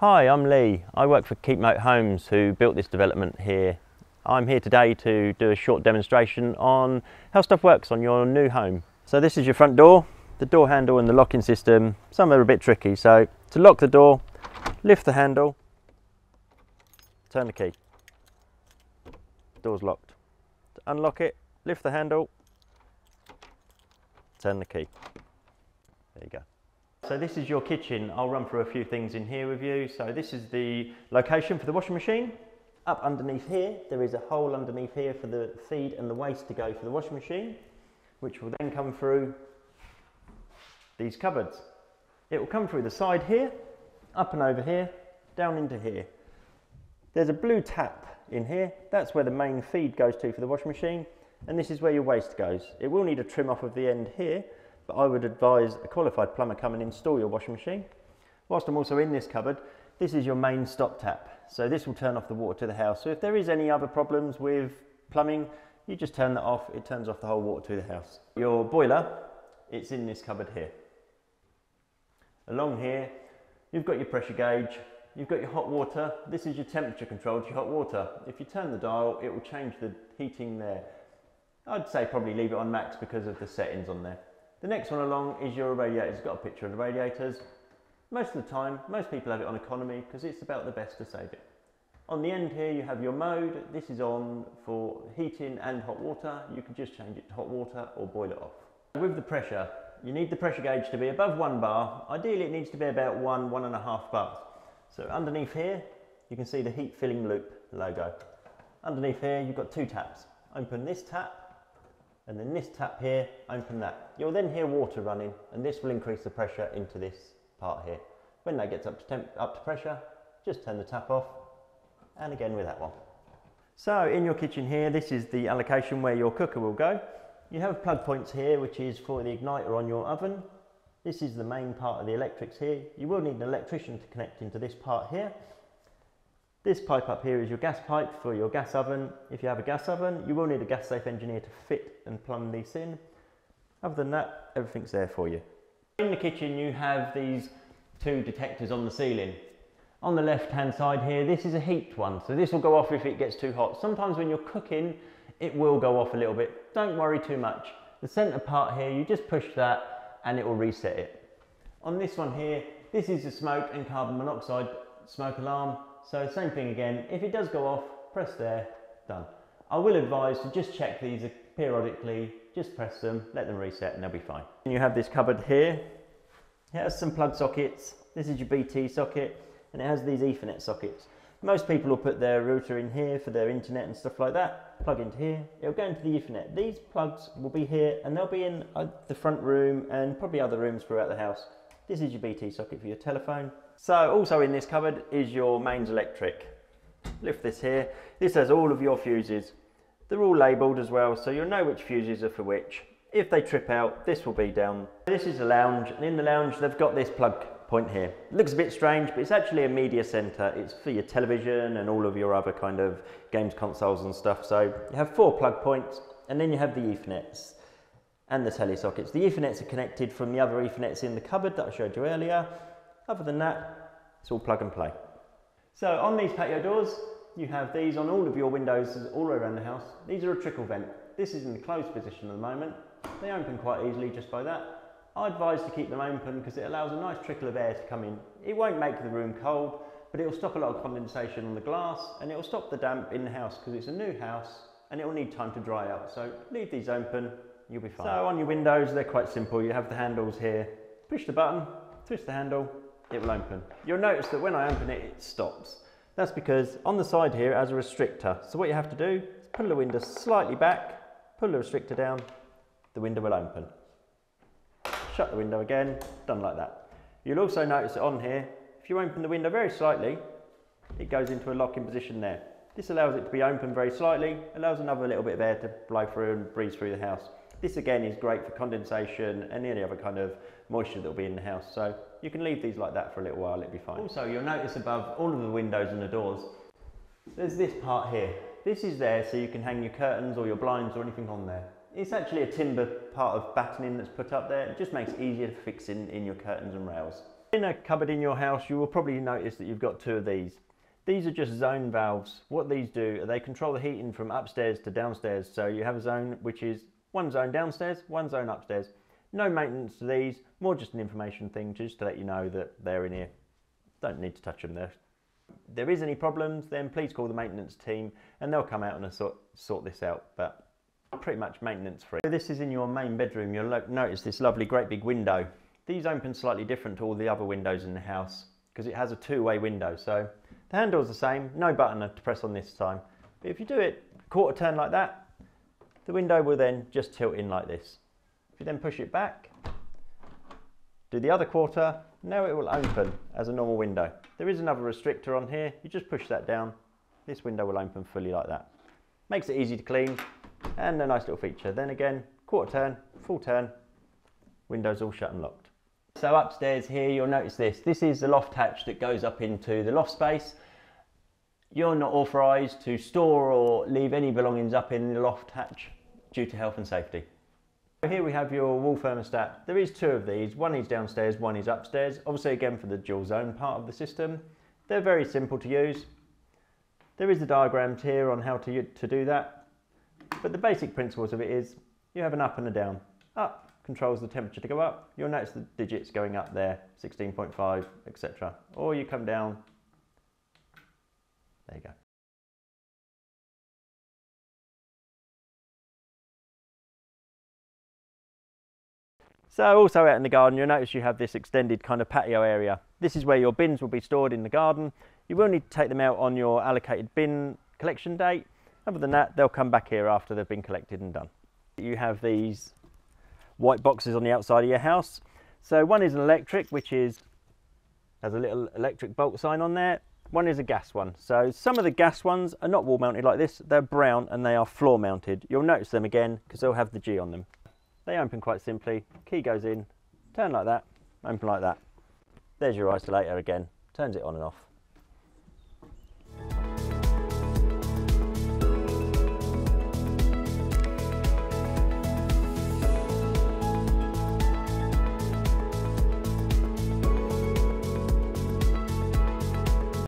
Hi, I'm Lee. I work for Keep Moat Homes, who built this development here. I'm here today to do a short demonstration on how stuff works on your new home. So this is your front door, the door handle and the locking system. Some are a bit tricky, so to lock the door, lift the handle, turn the key. Door's locked. To unlock it, lift the handle, turn the key. There you go. So this is your kitchen. I'll run through a few things in here with you. So this is the location for the washing machine. Up underneath here, there is a hole underneath here for the feed and the waste to go for the washing machine, which will then come through these cupboards. It will come through the side here, up and over here, down into here. There's a blue tap in here. That's where the main feed goes to for the washing machine. And this is where your waste goes. It will need a trim off of the end here, but I would advise a qualified plumber come and install your washing machine. Whilst I'm also in this cupboard, this is your main stop tap. So this will turn off the water to the house. So if there is any other problems with plumbing, you just turn that off. It turns off the whole water to the house. Your boiler, it's in this cupboard here. Along here, you've got your pressure gauge, you've got your hot water. This is your temperature control to your hot water. If you turn the dial, it will change the heating there. I'd say probably leave it on max because of the settings on there. The next one along is your radiators. It's got a picture of the radiators. Most of the time, most people have it on economy because it's about the best to save it. On the end here, you have your mode. This is on for heating and hot water. You can just change it to hot water or boil it off. With the pressure, you need the pressure gauge to be above 1 bar. Ideally, it needs to be about 1.5 bars. So underneath here, you can see the heat filling loop logo. Underneath here, you've got 2 taps. Open this tap, and then this tap here, open that. You'll then hear water running, and this will increase the pressure into this part here. When that gets up to pressure, just turn the tap off, and again with that one. So in your kitchen here, this is the allocation where your cooker will go. You have plug points here, which is for the igniter on your oven. This is the main part of the electrics here. You will need an electrician to connect into this part here. This pipe up here is your gas pipe for your gas oven. If you have a gas oven, you will need a gas safe engineer to fit and plumb these in. Other than that, everything's there for you. In the kitchen, you have these 2 detectors on the ceiling. On the left hand side here, this is a heat one, so this will go off if it gets too hot. Sometimes when you're cooking, it will go off a little bit. Don't worry too much. The center part here, you just push that and it will reset it. On this one here, this is the smoke and carbon monoxide smoke alarm. So same thing again, if it does go off, press there, done. I will advise to just check these periodically, just press them, let them reset and they'll be fine. And you have this cupboard here. It has some plug sockets. This is your BT socket and it has these Ethernet sockets. Most people will put their router in here for their internet and stuff like that. Plug into here, it'll go into the Ethernet. These plugs will be here and they'll be in the front room and probably other rooms throughout the house. This is your BT socket for your telephone. So also in this cupboard is your mains electric. Lift this here. This has all of your fuses. They're all labelled as well, so you'll know which fuses are for which. If they trip out, this will be down. This is the lounge, and in the lounge they've got this plug point here. It looks a bit strange, but it's actually a media centre. It's for your television and all of your other kind of games consoles and stuff. So you have 4 plug points, and then you have the Ethernets and the telly sockets. The Ethernets are connected from the other Ethernets in the cupboard that I showed you earlier. Other than that, it's all plug and play. So on these patio doors, you have these on all of your windows all around the house. These are a trickle vent. This is in the closed position at the moment. They open quite easily just by that. I advise to keep them open because it allows a nice trickle of air to come in. It won't make the room cold, but it will stop a lot of condensation on the glass and it will stop the damp in the house because it's a new house and it will need time to dry out. So leave these open, you'll be fine. So on your windows, they're quite simple. You have the handles here. Push the button, twist the handle, it will open. You'll notice that when I open it, it stops. That's because on the side here it has a restrictor. So what you have to do is pull the window slightly back, pull the restrictor down, the window will open. Shut the window again, done like that. You'll also notice that on here, if you open the window very slightly, it goes into a locking position there. This allows it to be open very slightly, allows another little bit of air to blow through and breeze through the house. This again is great for condensation and any other kind of moisture that will be in the house. So you can leave these like that for a little while, it'll be fine. Also, you'll notice above all of the windows and the doors, there's this part here. This is there so you can hang your curtains or your blinds or anything on there. It's actually a timber part of battening that's put up there. It just makes it easier to fix in your curtains and rails. In a cupboard in your house, you will probably notice that you've got two of these. These are just zone valves. What these do, they control the heating from upstairs to downstairs. So you have a zone which is one zone downstairs, one zone upstairs. No maintenance to these, more just an information thing, just to let you know that they're in here. Don't need to touch them there. If there is any problems, then please call the maintenance team and they'll come out and sort this out, but pretty much maintenance free. So this is in your main bedroom. You'll notice this lovely great big window. These open slightly different to all the other windows in the house because it has a two-way window. So the handle's the same, no button to press on this time. But if you do it quarter turn like that, the window will then just tilt in like this. If you then push it back, do the other quarter, now it will open as a normal window. There is another restrictor on here, you just push that down, this window will open fully like that. Makes it easy to clean and a nice little feature. Then again, quarter turn, full turn, windows all shut and locked. So upstairs here, you'll notice this. This is the loft hatch that goes up into the loft space. You're not authorised to store or leave any belongings up in the loft hatch due to health and safety. Here we have your wall thermostat. There is two of these. One is downstairs, one is upstairs. Obviously again for the dual zone part of the system. They're very simple to use. There is the diagrams here on how to do that. But the basic principles of it is you have an up and a down. Up controls the temperature to go up. You'll notice the digits going up there, 16.5, etc. Or you come down, there you go. So also out in the garden, you'll notice you have this extended kind of patio area. This is where your bins will be stored in the garden. You will need to take them out on your allocated bin collection date. Other than that, they'll come back here after they've been collected and done. You have these white boxes on the outside of your house. So one is an electric, which has a little electric bolt sign on there. One is a gas one. So some of the gas ones are not wall mounted like this. They're brown and they are floor mounted. You'll notice them again because they'll have the G on them. They open quite simply. Key goes in, turn like that, open like that. There's your isolator again, turns it on and off.